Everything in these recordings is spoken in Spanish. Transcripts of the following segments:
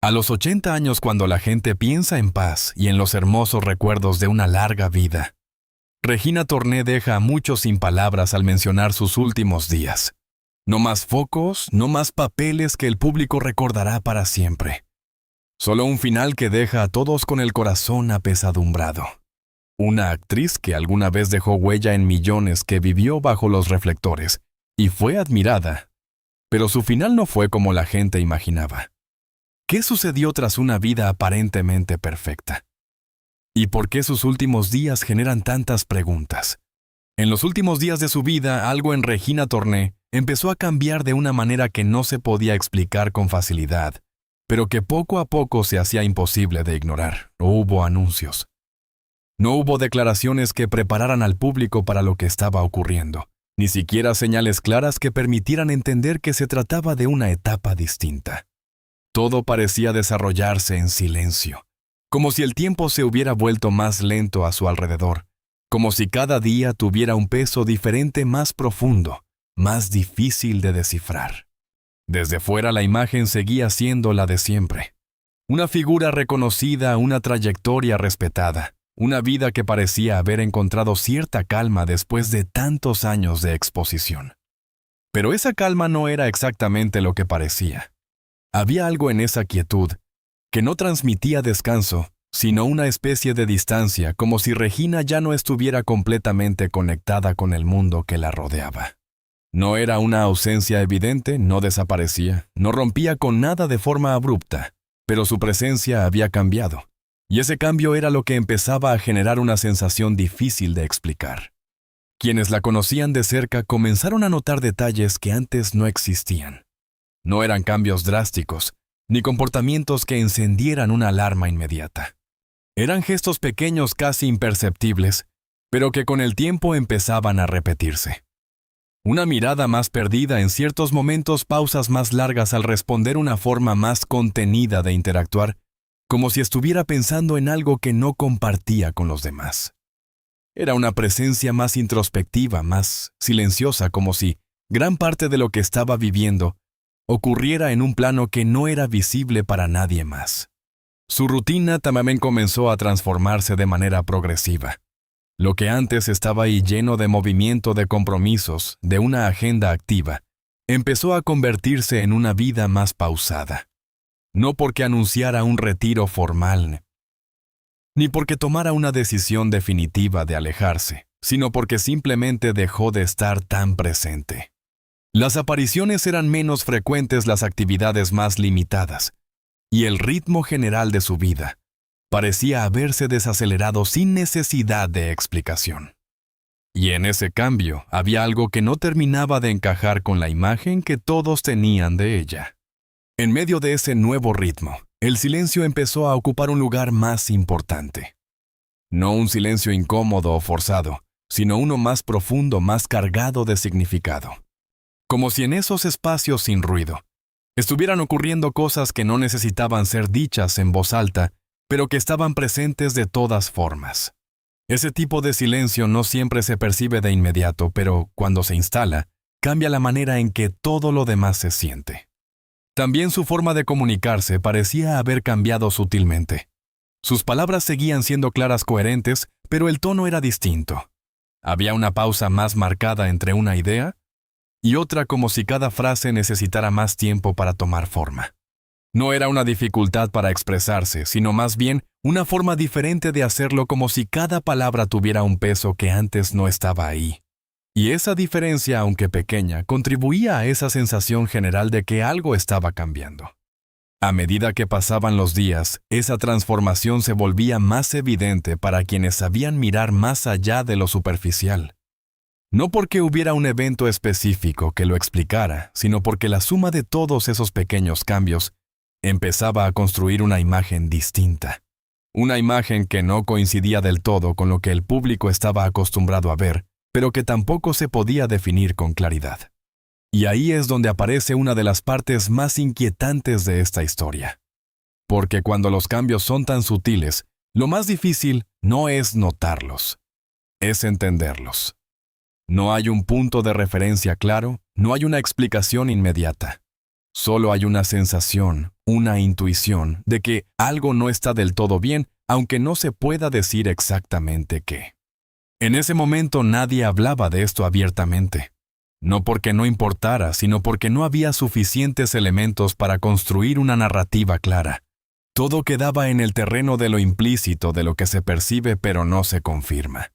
A los 80 años, cuando la gente piensa en paz y en los hermosos recuerdos de una larga vida, Regina Torné deja a muchos sin palabras al mencionar sus últimos días. No más focos, no más papeles que el público recordará para siempre. Solo un final que deja a todos con el corazón apesadumbrado. Una actriz que alguna vez dejó huella en millones, que vivió bajo los reflectores y fue admirada, pero su final no fue como la gente imaginaba. ¿Qué sucedió tras una vida aparentemente perfecta? ¿Y por qué sus últimos días generan tantas preguntas? En los últimos días de su vida, algo en Regina Torné empezó a cambiar de una manera que no se podía explicar con facilidad, pero que poco a poco se hacía imposible de ignorar. No hubo anuncios. No hubo declaraciones que prepararan al público para lo que estaba ocurriendo, ni siquiera señales claras que permitieran entender que se trataba de una etapa distinta. Todo parecía desarrollarse en silencio, como si el tiempo se hubiera vuelto más lento a su alrededor, como si cada día tuviera un peso diferente, más profundo, más difícil de descifrar. Desde fuera la imagen seguía siendo la de siempre. Una figura reconocida, una trayectoria respetada, una vida que parecía haber encontrado cierta calma después de tantos años de exposición. Pero esa calma no era exactamente lo que parecía. Había algo en esa quietud que no transmitía descanso, sino una especie de distancia, como si Regina ya no estuviera completamente conectada con el mundo que la rodeaba. No era una ausencia evidente, no desaparecía, no rompía con nada de forma abrupta, pero su presencia había cambiado, y ese cambio era lo que empezaba a generar una sensación difícil de explicar. Quienes la conocían de cerca comenzaron a notar detalles que antes no existían. No eran cambios drásticos, ni comportamientos que encendieran una alarma inmediata. Eran gestos pequeños, casi imperceptibles, pero que con el tiempo empezaban a repetirse. Una mirada más perdida en ciertos momentos, pausas más largas al responder, una forma más contenida de interactuar, como si estuviera pensando en algo que no compartía con los demás. Era una presencia más introspectiva, más silenciosa, como si gran parte de lo que estaba viviendo ocurriera en un plano que no era visible para nadie más. Su rutina también comenzó a transformarse de manera progresiva. Lo que antes estaba ahí lleno de movimiento, de compromisos, de una agenda activa, empezó a convertirse en una vida más pausada. No porque anunciara un retiro formal, ni porque tomara una decisión definitiva de alejarse, sino porque simplemente dejó de estar tan presente. Las apariciones eran menos frecuentes, las actividades más limitadas, y el ritmo general de su vida parecía haberse desacelerado sin necesidad de explicación. Y en ese cambio había algo que no terminaba de encajar con la imagen que todos tenían de ella. En medio de ese nuevo ritmo, el silencio empezó a ocupar un lugar más importante. No un silencio incómodo o forzado, sino uno más profundo, más cargado de significado. Como si en esos espacios sin ruido estuvieran ocurriendo cosas que no necesitaban ser dichas en voz alta, pero que estaban presentes de todas formas. Ese tipo de silencio no siempre se percibe de inmediato, pero cuando se instala, cambia la manera en que todo lo demás se siente. También su forma de comunicarse parecía haber cambiado sutilmente. Sus palabras seguían siendo claras, coherentes, pero el tono era distinto. Había una pausa más marcada entre una idea y otra, como si cada frase necesitara más tiempo para tomar forma. No era una dificultad para expresarse, sino más bien una forma diferente de hacerlo, como si cada palabra tuviera un peso que antes no estaba ahí. Y esa diferencia, aunque pequeña, contribuía a esa sensación general de que algo estaba cambiando. A medida que pasaban los días, esa transformación se volvía más evidente para quienes sabían mirar más allá de lo superficial. No porque hubiera un evento específico que lo explicara, sino porque la suma de todos esos pequeños cambios empezaba a construir una imagen distinta. Una imagen que no coincidía del todo con lo que el público estaba acostumbrado a ver, pero que tampoco se podía definir con claridad. Y ahí es donde aparece una de las partes más inquietantes de esta historia. Porque cuando los cambios son tan sutiles, lo más difícil no es notarlos, es entenderlos. No hay un punto de referencia claro, no hay una explicación inmediata. Solo hay una sensación, una intuición de que algo no está del todo bien, aunque no se pueda decir exactamente qué. En ese momento nadie hablaba de esto abiertamente. No porque no importara, sino porque no había suficientes elementos para construir una narrativa clara. Todo quedaba en el terreno de lo implícito, de lo que se percibe pero no se confirma.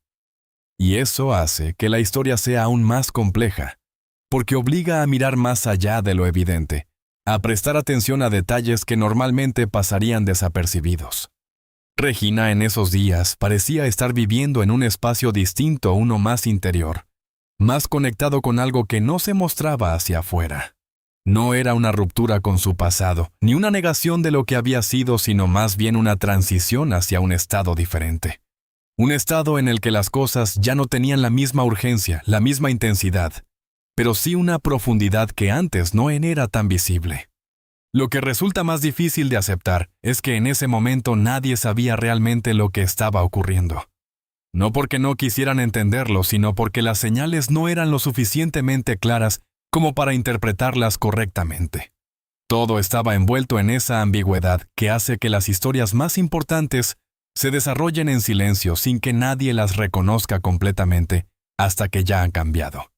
Y eso hace que la historia sea aún más compleja, porque obliga a mirar más allá de lo evidente, a prestar atención a detalles que normalmente pasarían desapercibidos. Regina en esos días parecía estar viviendo en un espacio distinto, uno más interior, más conectado con algo que no se mostraba hacia afuera. No era una ruptura con su pasado, ni una negación de lo que había sido, sino más bien una transición hacia un estado diferente. Un estado en el que las cosas ya no tenían la misma urgencia, la misma intensidad, pero sí una profundidad que antes no era tan visible. Lo que resulta más difícil de aceptar es que en ese momento nadie sabía realmente lo que estaba ocurriendo. No porque no quisieran entenderlo, sino porque las señales no eran lo suficientemente claras como para interpretarlas correctamente. Todo estaba envuelto en esa ambigüedad que hace que las historias más importantes se desarrollen en silencio sin que nadie las reconozca completamente hasta que ya han cambiado.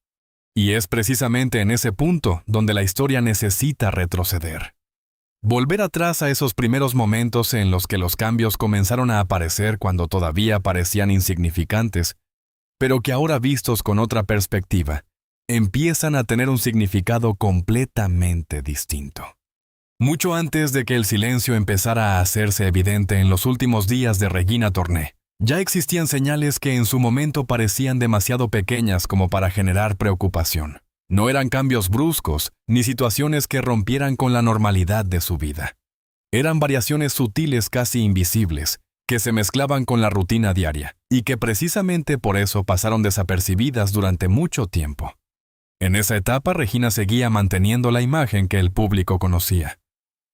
Y es precisamente en ese punto donde la historia necesita retroceder. Volver atrás a esos primeros momentos en los que los cambios comenzaron a aparecer cuando todavía parecían insignificantes, pero que ahora vistos con otra perspectiva, empiezan a tener un significado completamente distinto. Mucho antes de que el silencio empezara a hacerse evidente en los últimos días de Regina Torné, ya existían señales que en su momento parecían demasiado pequeñas como para generar preocupación. No eran cambios bruscos, ni situaciones que rompieran con la normalidad de su vida. Eran variaciones sutiles casi invisibles, que se mezclaban con la rutina diaria, y que precisamente por eso pasaron desapercibidas durante mucho tiempo. En esa etapa, Regina seguía manteniendo la imagen que el público conocía.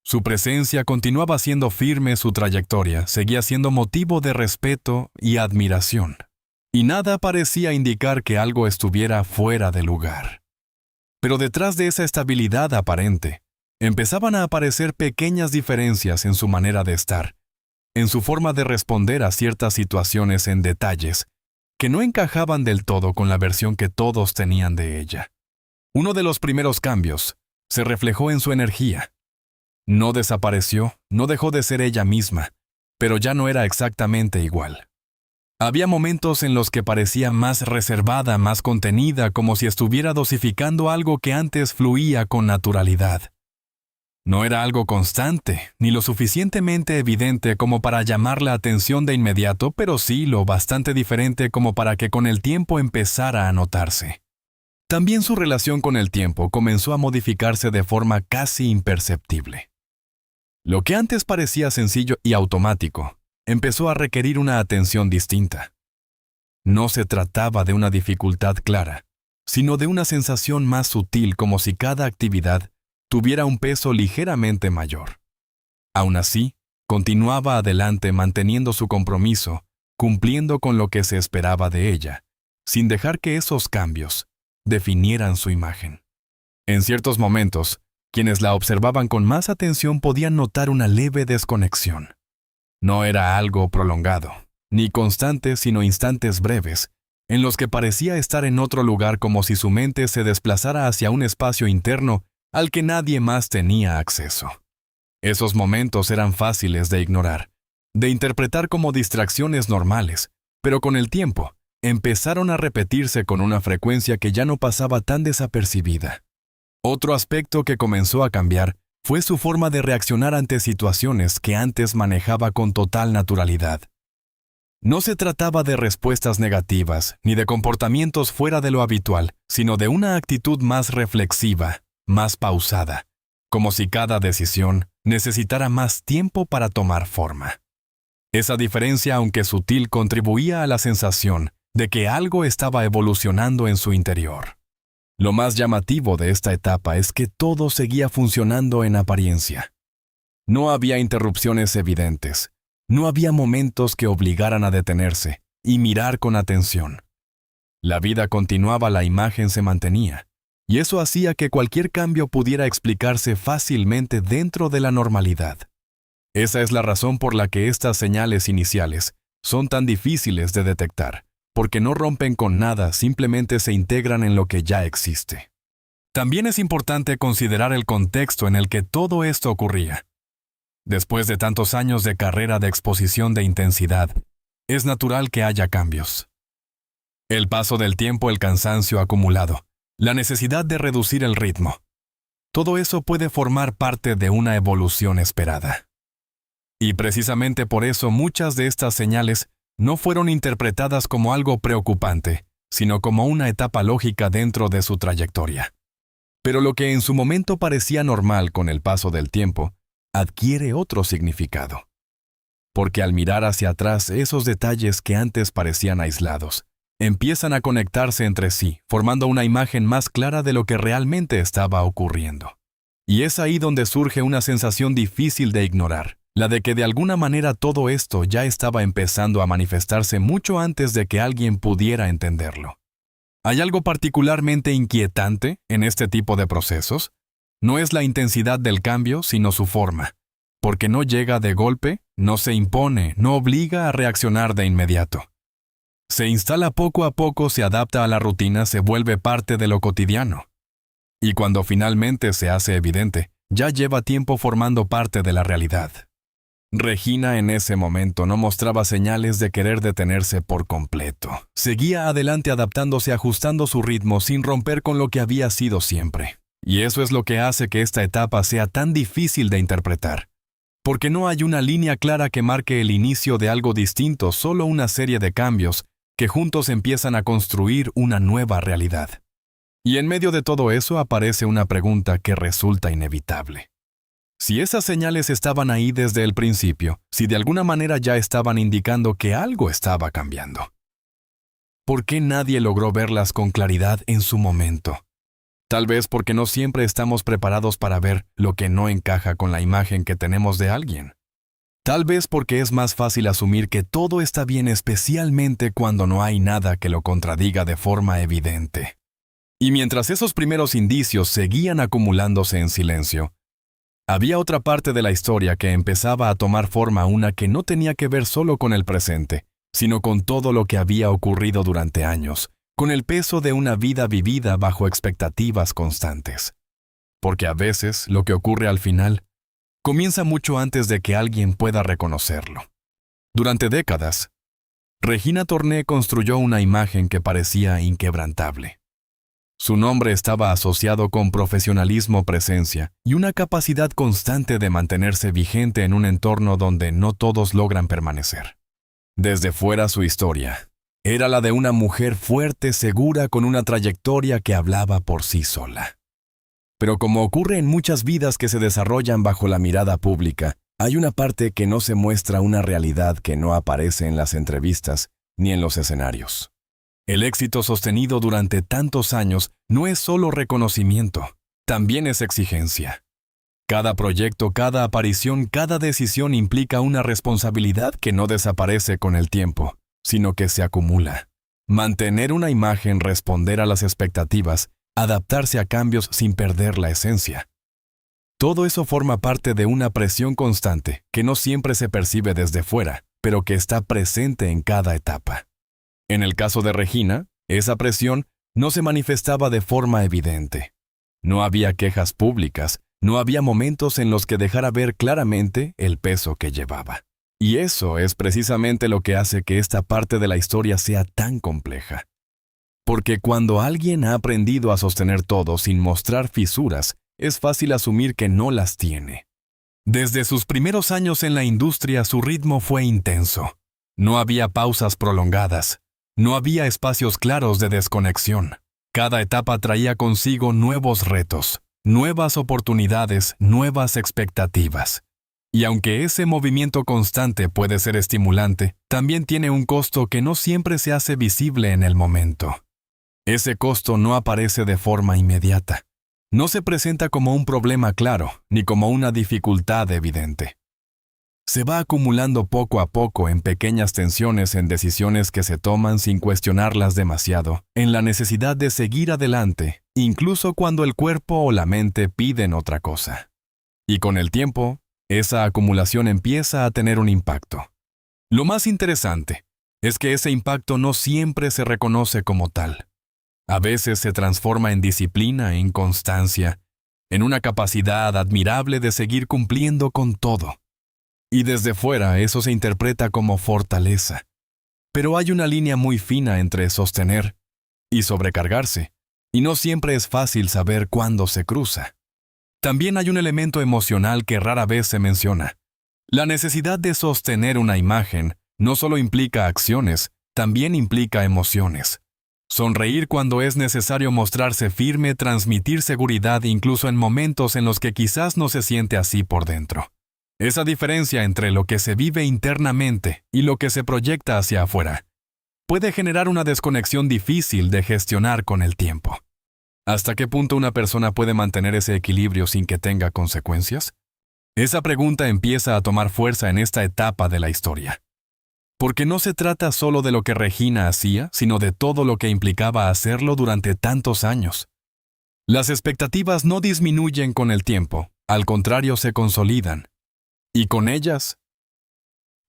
Su presencia continuaba siendo firme, su trayectoria seguía siendo motivo de respeto y admiración, y nada parecía indicar que algo estuviera fuera de lugar. Pero detrás de esa estabilidad aparente, empezaban a aparecer pequeñas diferencias en su manera de estar, en su forma de responder a ciertas situaciones en detalles que no encajaban del todo con la versión que todos tenían de ella. Uno de los primeros cambios se reflejó en su energía. No desapareció, no dejó de ser ella misma, pero ya no era exactamente igual. Había momentos en los que parecía más reservada, más contenida, como si estuviera dosificando algo que antes fluía con naturalidad. No era algo constante, ni lo suficientemente evidente como para llamar la atención de inmediato, pero sí lo bastante diferente como para que con el tiempo empezara a notarse. También su relación con el tiempo comenzó a modificarse de forma casi imperceptible. Lo que antes parecía sencillo y automático, empezó a requerir una atención distinta. No se trataba de una dificultad clara, sino de una sensación más sutil, como si cada actividad tuviera un peso ligeramente mayor. Aún así, continuaba adelante manteniendo su compromiso, cumpliendo con lo que se esperaba de ella, sin dejar que esos cambios definieran su imagen. En ciertos momentos, quienes la observaban con más atención podían notar una leve desconexión. No era algo prolongado, ni constante, sino instantes breves, en los que parecía estar en otro lugar, como si su mente se desplazara hacia un espacio interno al que nadie más tenía acceso. Esos momentos eran fáciles de ignorar, de interpretar como distracciones normales, pero con el tiempo empezaron a repetirse con una frecuencia que ya no pasaba tan desapercibida. Otro aspecto que comenzó a cambiar fue su forma de reaccionar ante situaciones que antes manejaba con total naturalidad. No se trataba de respuestas negativas ni de comportamientos fuera de lo habitual, sino de una actitud más reflexiva, más pausada, como si cada decisión necesitara más tiempo para tomar forma. Esa diferencia, aunque sutil, contribuía a la sensación de que algo estaba evolucionando en su interior. Lo más llamativo de esta etapa es que todo seguía funcionando en apariencia. No había interrupciones evidentes, no había momentos que obligaran a detenerse y mirar con atención. La vida continuaba, la imagen se mantenía, y eso hacía que cualquier cambio pudiera explicarse fácilmente dentro de la normalidad. Esa es la razón por la que estas señales iniciales son tan difíciles de detectar, porque no rompen con nada, simplemente se integran en lo que ya existe. También es importante considerar el contexto en el que todo esto ocurría. Después de tantos años de carrera de exposición de intensidad, es natural que haya cambios. El paso del tiempo, el cansancio acumulado, la necesidad de reducir el ritmo. Todo eso puede formar parte de una evolución esperada. Y precisamente por eso muchas de estas señales no fueron interpretadas como algo preocupante, sino como una etapa lógica dentro de su trayectoria. Pero lo que en su momento parecía normal con el paso del tiempo, adquiere otro significado. Porque al mirar hacia atrás, esos detalles que antes parecían aislados, empiezan a conectarse entre sí, formando una imagen más clara de lo que realmente estaba ocurriendo. Y es ahí donde surge una sensación difícil de ignorar, la de que de alguna manera todo esto ya estaba empezando a manifestarse mucho antes de que alguien pudiera entenderlo. ¿Hay algo particularmente inquietante en este tipo de procesos? No es la intensidad del cambio, sino su forma, porque no llega de golpe, no se impone, no obliga a reaccionar de inmediato. Se instala poco a poco, se adapta a la rutina, se vuelve parte de lo cotidiano. Y cuando finalmente se hace evidente, ya lleva tiempo formando parte de la realidad. Regina en ese momento no mostraba señales de querer detenerse por completo. Seguía adelante adaptándose, ajustando su ritmo sin romper con lo que había sido siempre. Y eso es lo que hace que esta etapa sea tan difícil de interpretar. Porque no hay una línea clara que marque el inicio de algo distinto, solo una serie de cambios que juntos empiezan a construir una nueva realidad. Y en medio de todo eso aparece una pregunta que resulta inevitable. Si esas señales estaban ahí desde el principio, si de alguna manera ya estaban indicando que algo estaba cambiando, ¿por qué nadie logró verlas con claridad en su momento? Tal vez porque no siempre estamos preparados para ver lo que no encaja con la imagen que tenemos de alguien. Tal vez porque es más fácil asumir que todo está bien, especialmente cuando no hay nada que lo contradiga de forma evidente. Y mientras esos primeros indicios seguían acumulándose en silencio, había otra parte de la historia que empezaba a tomar forma, una que no tenía que ver solo con el presente, sino con todo lo que había ocurrido durante años, con el peso de una vida vivida bajo expectativas constantes. Porque a veces lo que ocurre al final comienza mucho antes de que alguien pueda reconocerlo. Durante décadas, Regina Torné construyó una imagen que parecía inquebrantable. Su nombre estaba asociado con profesionalismo, presencia y una capacidad constante de mantenerse vigente en un entorno donde no todos logran permanecer. Desde fuera su historia era la de una mujer fuerte, segura, con una trayectoria que hablaba por sí sola. Pero como ocurre en muchas vidas que se desarrollan bajo la mirada pública, hay una parte que no se muestra, una realidad que no aparece en las entrevistas ni en los escenarios. El éxito sostenido durante tantos años no es solo reconocimiento, también es exigencia. Cada proyecto, cada aparición, cada decisión implica una responsabilidad que no desaparece con el tiempo, sino que se acumula. Mantener una imagen, responder a las expectativas, adaptarse a cambios sin perder la esencia. Todo eso forma parte de una presión constante que no siempre se percibe desde fuera, pero que está presente en cada etapa. En el caso de Regina, esa presión no se manifestaba de forma evidente. No había quejas públicas, no había momentos en los que dejara ver claramente el peso que llevaba. Y eso es precisamente lo que hace que esta parte de la historia sea tan compleja. Porque cuando alguien ha aprendido a sostener todo sin mostrar fisuras, es fácil asumir que no las tiene. Desde sus primeros años en la industria, su ritmo fue intenso. No había pausas prolongadas. No había espacios claros de desconexión. Cada etapa traía consigo nuevos retos, nuevas oportunidades, nuevas expectativas. Y aunque ese movimiento constante puede ser estimulante, también tiene un costo que no siempre se hace visible en el momento. Ese costo no aparece de forma inmediata. No se presenta como un problema claro, ni como una dificultad evidente. se va acumulando poco a poco en pequeñas tensiones en decisiones que se toman sin cuestionarlas demasiado, en la necesidad de seguir adelante, incluso cuando el cuerpo o la mente piden otra cosa. Y con el tiempo, esa acumulación empieza a tener un impacto. Lo más interesante es que ese impacto no siempre se reconoce como tal. A veces se transforma en disciplina, en constancia, en una capacidad admirable de seguir cumpliendo con todo. Y desde fuera eso se interpreta como fortaleza. Pero hay una línea muy fina entre sostener y sobrecargarse, y no siempre es fácil saber cuándo se cruza. También hay un elemento emocional que rara vez se menciona. La necesidad de sostener una imagen no solo implica acciones, también implica emociones. Sonreír cuando es necesario mostrarse firme, transmitir seguridad incluso en momentos en los que quizás no se siente así por dentro. Esa diferencia entre lo que se vive internamente y lo que se proyecta hacia afuera puede generar una desconexión difícil de gestionar con el tiempo. ¿Hasta qué punto una persona puede mantener ese equilibrio sin que tenga consecuencias? Esa pregunta empieza a tomar fuerza en esta etapa de la historia. Porque no se trata solo de lo que Regina hacía, sino de todo lo que implicaba hacerlo durante tantos años. Las expectativas no disminuyen con el tiempo, al contrario se consolidan. Y con ellas,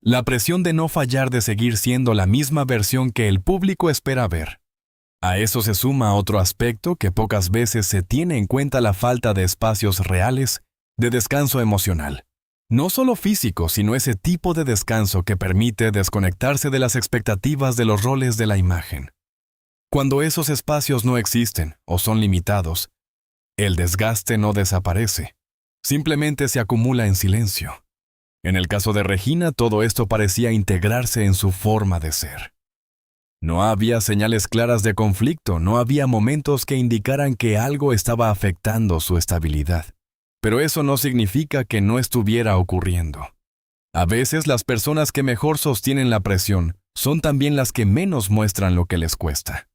la presión de no fallar, de seguir siendo la misma versión que el público espera ver. A eso se suma otro aspecto que pocas veces se tiene en cuenta: la falta de espacios reales de descanso emocional. No solo físico, sino ese tipo de descanso que permite desconectarse de las expectativas de los roles de la imagen. Cuando esos espacios no existen o son limitados, el desgaste no desaparece, simplemente se acumula en silencio. En el caso de Regina, todo esto parecía integrarse en su forma de ser. No había señales claras de conflicto, no había momentos que indicaran que algo estaba afectando su estabilidad. Pero eso no significa que no estuviera ocurriendo. A veces las personas que mejor sostienen la presión son también las que menos muestran lo que les cuesta.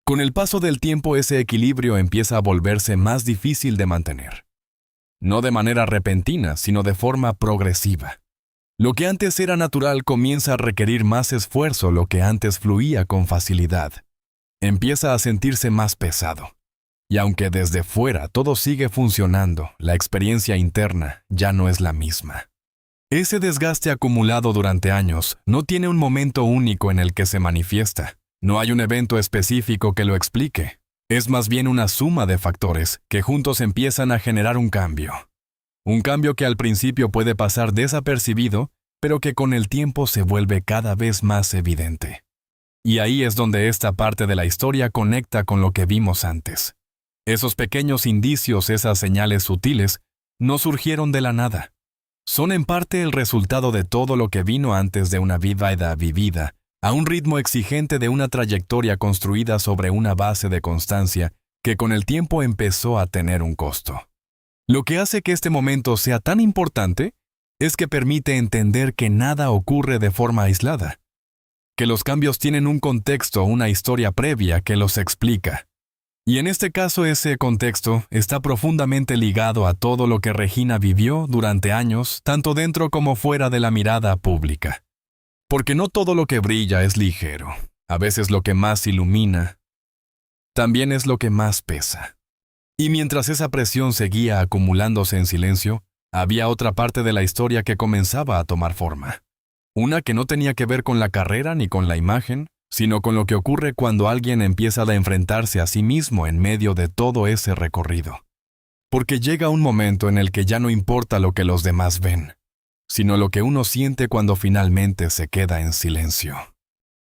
Con el paso del tiempo, ese equilibrio empieza a volverse más difícil de mantener. No de manera repentina, sino de forma progresiva. Lo que antes era natural comienza a requerir más esfuerzo, lo que antes fluía con facilidad. Empieza a sentirse más pesado. Y aunque desde fuera todo sigue funcionando, la experiencia interna ya no es la misma. Ese desgaste acumulado durante años no tiene un momento único en el que se manifiesta. No hay un evento específico que lo explique. Es más bien una suma de factores que juntos empiezan a generar un cambio. Un cambio que al principio puede pasar desapercibido, pero que con el tiempo se vuelve cada vez más evidente. Y ahí es donde esta parte de la historia conecta con lo que vimos antes. Esos pequeños indicios, esas señales sutiles, no surgieron de la nada. Son en parte el resultado de todo lo que vino antes de una vida vivida, a un ritmo exigente de una trayectoria construida sobre una base de constancia que con el tiempo empezó a tener un costo. Lo que hace que este momento sea tan importante es que permite entender que nada ocurre de forma aislada, que los cambios tienen un contexto, una historia previa que los explica. Y en este caso ese contexto está profundamente ligado a todo lo que Regina vivió durante años, tanto dentro como fuera de la mirada pública. Porque no todo lo que brilla es ligero. A veces lo que más ilumina también es lo que más pesa. Y mientras esa presión seguía acumulándose en silencio, había otra parte de la historia que comenzaba a tomar forma. Una que no tenía que ver con la carrera ni con la imagen, sino con lo que ocurre cuando alguien empieza a enfrentarse a sí mismo en medio de todo ese recorrido. Porque llega un momento en el que ya no importa lo que los demás ven, sino lo que uno siente cuando finalmente se queda en silencio.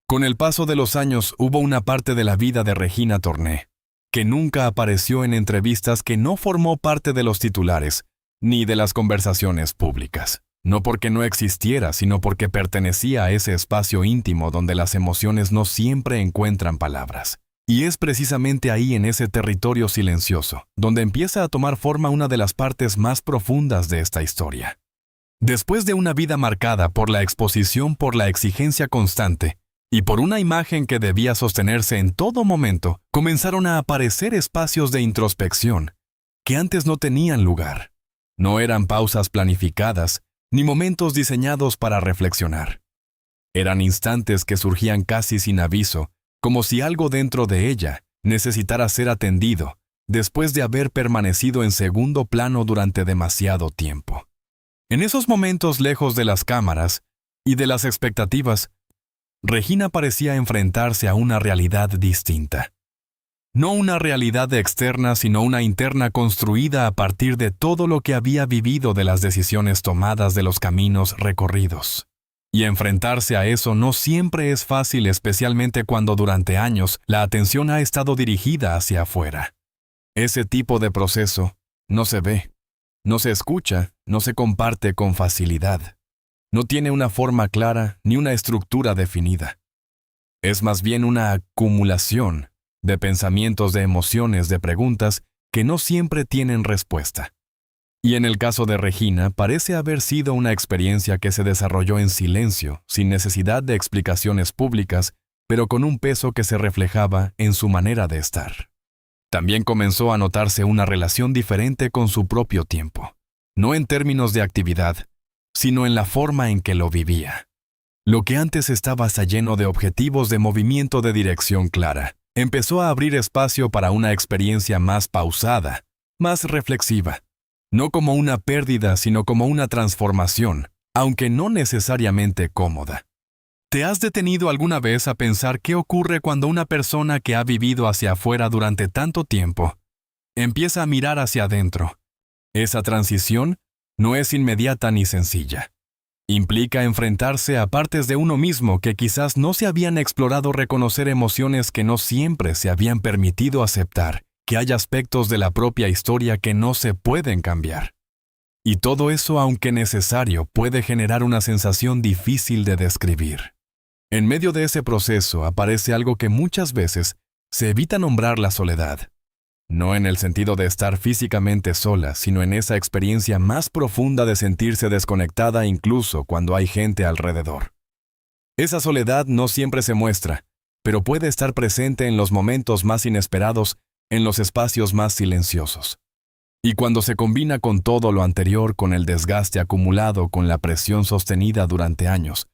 Con el paso de los años hubo una parte de la vida de Regina Torné que nunca apareció en entrevistas, que no formó parte de los titulares, ni de las conversaciones públicas. No porque no existiera, sino porque pertenecía a ese espacio íntimo donde las emociones no siempre encuentran palabras. Y es precisamente ahí, en ese territorio silencioso, donde empieza a tomar forma una de las partes más profundas de esta historia. Después de una vida marcada por la exposición, por la exigencia constante, y por una imagen que debía sostenerse en todo momento, comenzaron a aparecer espacios de introspección que antes no tenían lugar. No eran pausas planificadas, ni momentos diseñados para reflexionar. Eran instantes que surgían casi sin aviso, como si algo dentro de ella necesitara ser atendido, después de haber permanecido en segundo plano durante demasiado tiempo. En esos momentos lejos de las cámaras y de las expectativas, Regina parecía enfrentarse a una realidad distinta. No una realidad externa, sino una interna construida a partir de todo lo que había vivido, de las decisiones tomadas, de los caminos recorridos. Y enfrentarse a eso no siempre es fácil, especialmente cuando durante años la atención ha estado dirigida hacia afuera. Ese tipo de proceso no se ve, no se escucha, no se comparte con facilidad. No tiene una forma clara ni una estructura definida. Es más bien una acumulación de pensamientos, de emociones, de preguntas que no siempre tienen respuesta. Y en el caso de Regina, parece haber sido una experiencia que se desarrolló en silencio, sin necesidad de explicaciones públicas, pero con un peso que se reflejaba en su manera de estar. También comenzó a notarse una relación diferente con su propio tiempo, no en términos de actividad, sino en la forma en que lo vivía. Lo que antes estaba hasta lleno de objetivos, de movimiento, de dirección clara, empezó a abrir espacio para una experiencia más pausada, más reflexiva. No como una pérdida, sino como una transformación, aunque no necesariamente cómoda. ¿Te has detenido alguna vez a pensar qué ocurre cuando una persona que ha vivido hacia afuera durante tanto tiempo empieza a mirar hacia adentro? Esa transición no es inmediata ni sencilla. Implica enfrentarse a partes de uno mismo que quizás no se habían explorado, reconocer emociones que no siempre se habían permitido aceptar, que hay aspectos de la propia historia que no se pueden cambiar. Y todo eso, aunque necesario, puede generar una sensación difícil de describir. En medio de ese proceso aparece algo que muchas veces se evita nombrar: la soledad. No en el sentido de estar físicamente sola, sino en esa experiencia más profunda de sentirse desconectada incluso cuando hay gente alrededor. Esa soledad no siempre se muestra, pero puede estar presente en los momentos más inesperados, en los espacios más silenciosos. Y cuando se combina con todo lo anterior, con el desgaste acumulado, con la presión sostenida durante años,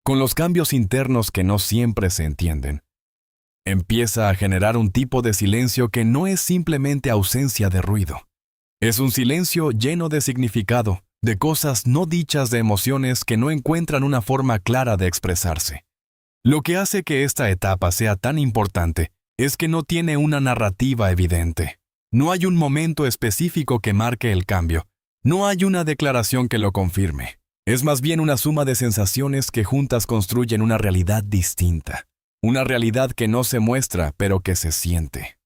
con los cambios internos que no siempre se entienden, empieza a generar un tipo de silencio que no es simplemente ausencia de ruido. Es un silencio lleno de significado, de cosas no dichas, de emociones que no encuentran una forma clara de expresarse. Lo que hace que esta etapa sea tan importante es que no tiene una narrativa evidente. No hay un momento específico que marque el cambio. No hay una declaración que lo confirme. Es más bien una suma de sensaciones que juntas construyen una realidad distinta. Una realidad que no se muestra, pero que se siente.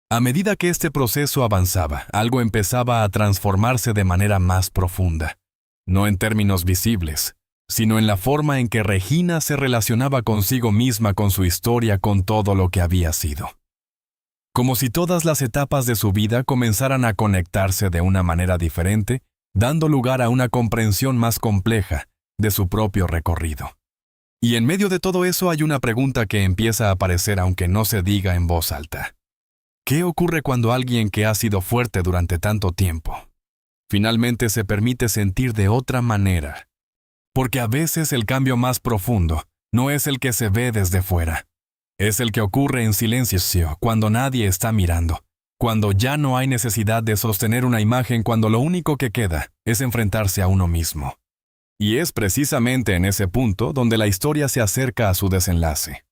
A medida que este proceso avanzaba, algo empezaba a transformarse de manera más profunda. No en términos visibles, sino en la forma en que Regina se relacionaba consigo misma, con su historia, con todo lo que había sido. Como si todas las etapas de su vida comenzaran a conectarse de una manera diferente, dando lugar a una comprensión más compleja de su propio recorrido. Y en medio de todo eso hay una pregunta que empieza a aparecer aunque no se diga en voz alta. ¿Qué ocurre cuando alguien que ha sido fuerte durante tanto tiempo finalmente se permite sentir de otra manera? Porque a veces el cambio más profundo no es el que se ve desde fuera. Es el que ocurre en silencio, cuando nadie está mirando, cuando ya no hay necesidad de sostener una imagen, cuando lo único que queda es enfrentarse a uno mismo. Y es precisamente en ese punto donde la historia se acerca a su desenlace.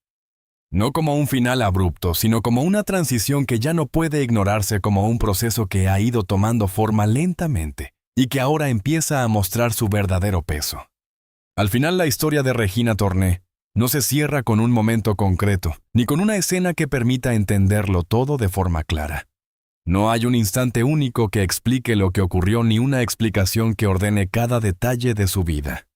No como un final abrupto, sino como una transición que ya no puede ignorarse, como un proceso que ha ido tomando forma lentamente y que ahora empieza a mostrar su verdadero peso. Al final, la historia de Regina Torné no se cierra con un momento concreto, ni con una escena que permita entenderlo todo de forma clara. No hay un instante único que explique lo que ocurrió, ni una explicación que ordene cada detalle de su vida.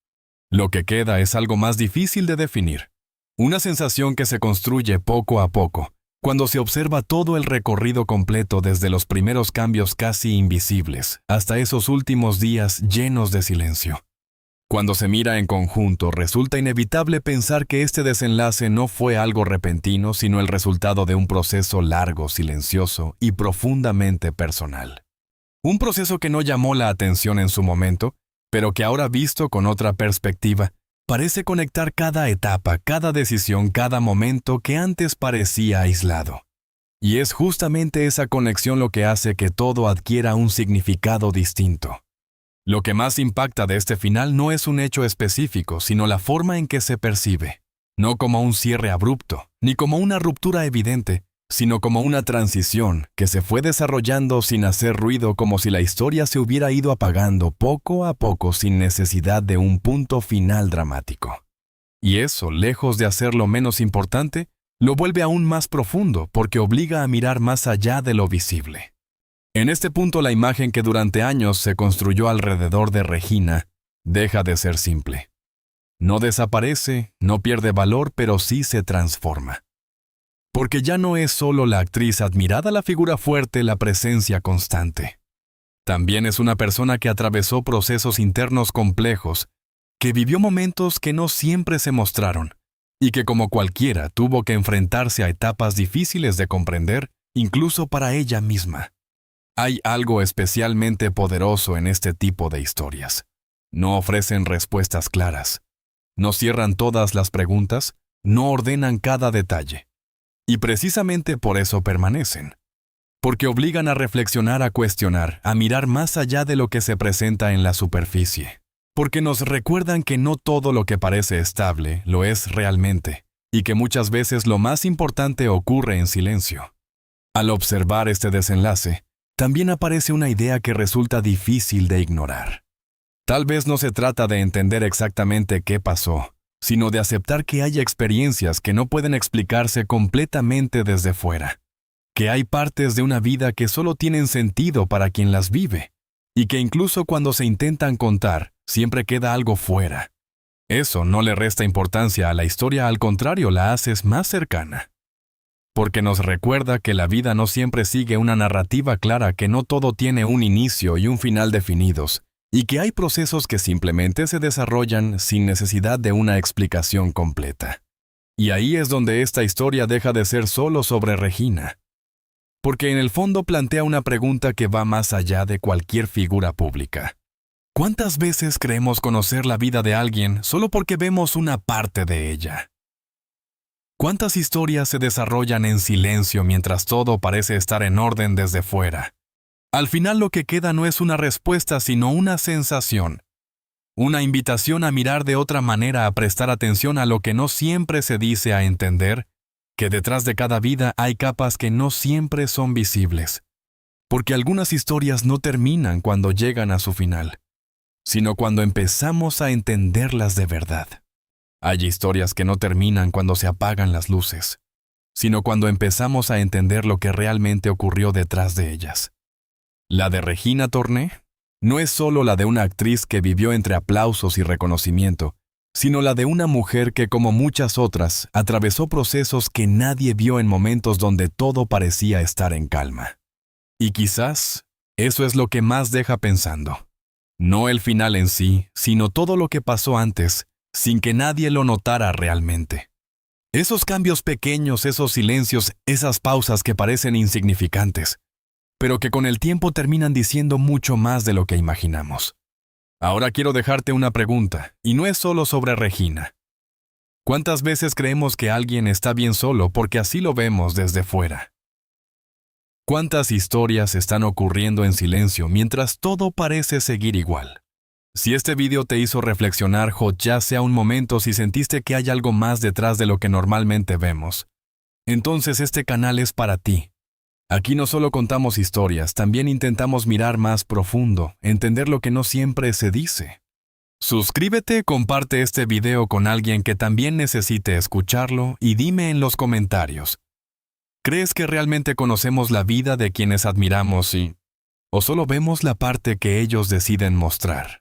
Lo que queda es algo más difícil de definir. Una sensación que se construye poco a poco, cuando se observa todo el recorrido completo, desde los primeros cambios casi invisibles hasta esos últimos días llenos de silencio. Cuando se mira en conjunto, resulta inevitable pensar que este desenlace no fue algo repentino, sino el resultado de un proceso largo, silencioso y profundamente personal. Un proceso que no llamó la atención en su momento, pero que ahora visto con otra perspectiva, parece conectar cada etapa, cada decisión, cada momento que antes parecía aislado. Y es justamente esa conexión lo que hace que todo adquiera un significado distinto. Lo que más impacta de este final no es un hecho específico, sino la forma en que se percibe. No como un cierre abrupto, ni como una ruptura evidente, sino como una transición que se fue desarrollando sin hacer ruido, como si la historia se hubiera ido apagando poco a poco sin necesidad de un punto final dramático. Y eso, lejos de hacerlo menos importante, lo vuelve aún más profundo porque obliga a mirar más allá de lo visible. En este punto, la imagen que durante años se construyó alrededor de Regina deja de ser simple. No desaparece, no pierde valor, pero sí se transforma. Porque ya no es solo la actriz admirada, la figura fuerte, la presencia constante. También es una persona que atravesó procesos internos complejos, que vivió momentos que no siempre se mostraron, y que como cualquiera tuvo que enfrentarse a etapas difíciles de comprender, incluso para ella misma. Hay algo especialmente poderoso en este tipo de historias. No ofrecen respuestas claras. No cierran todas las preguntas, no ordenan cada detalle. Y precisamente por eso permanecen. Porque obligan a reflexionar, a cuestionar, a mirar más allá de lo que se presenta en la superficie. Porque nos recuerdan que no todo lo que parece estable lo es realmente, y que muchas veces lo más importante ocurre en silencio. Al observar este desenlace, también aparece una idea que resulta difícil de ignorar. Tal vez no se trata de entender exactamente qué pasó, sino de aceptar que hay experiencias que no pueden explicarse completamente desde fuera, que hay partes de una vida que solo tienen sentido para quien las vive, y que incluso cuando se intentan contar, siempre queda algo fuera. Eso no le resta importancia a la historia, al contrario, la hace más cercana. Porque nos recuerda que la vida no siempre sigue una narrativa clara, que no todo tiene un inicio y un final definidos, y que hay procesos que simplemente se desarrollan sin necesidad de una explicación completa. Y ahí es donde esta historia deja de ser solo sobre Regina. Porque en el fondo plantea una pregunta que va más allá de cualquier figura pública. ¿Cuántas veces creemos conocer la vida de alguien solo porque vemos una parte de ella? ¿Cuántas historias se desarrollan en silencio mientras todo parece estar en orden desde fuera? Al final lo que queda no es una respuesta, sino una sensación. Una invitación a mirar de otra manera, a prestar atención a lo que no siempre se dice, a entender que detrás de cada vida hay capas que no siempre son visibles. Porque algunas historias no terminan cuando llegan a su final, sino cuando empezamos a entenderlas de verdad. Hay historias que no terminan cuando se apagan las luces, sino cuando empezamos a entender lo que realmente ocurrió detrás de ellas. La de Regina Torné no es solo la de una actriz que vivió entre aplausos y reconocimiento, sino la de una mujer que, como muchas otras, atravesó procesos que nadie vio en momentos donde todo parecía estar en calma. Y quizás eso es lo que más deja pensando. No el final en sí, sino todo lo que pasó antes, sin que nadie lo notara realmente. Esos cambios pequeños, esos silencios, esas pausas que parecen insignificantes, pero que con el tiempo terminan diciendo mucho más de lo que imaginamos. Ahora quiero dejarte una pregunta, y no es solo sobre Regina. ¿Cuántas veces creemos que alguien está bien solo porque así lo vemos desde fuera? ¿Cuántas historias están ocurriendo en silencio mientras todo parece seguir igual? Si este video te hizo reflexionar, ya sea un momento, si sentiste que hay algo más detrás de lo que normalmente vemos, entonces este canal es para ti. Aquí no solo contamos historias, también intentamos mirar más profundo, entender lo que no siempre se dice. Suscríbete, comparte este video con alguien que también necesite escucharlo y dime en los comentarios, ¿crees que realmente conocemos la vida de quienes admiramos o solo vemos la parte que ellos deciden mostrar?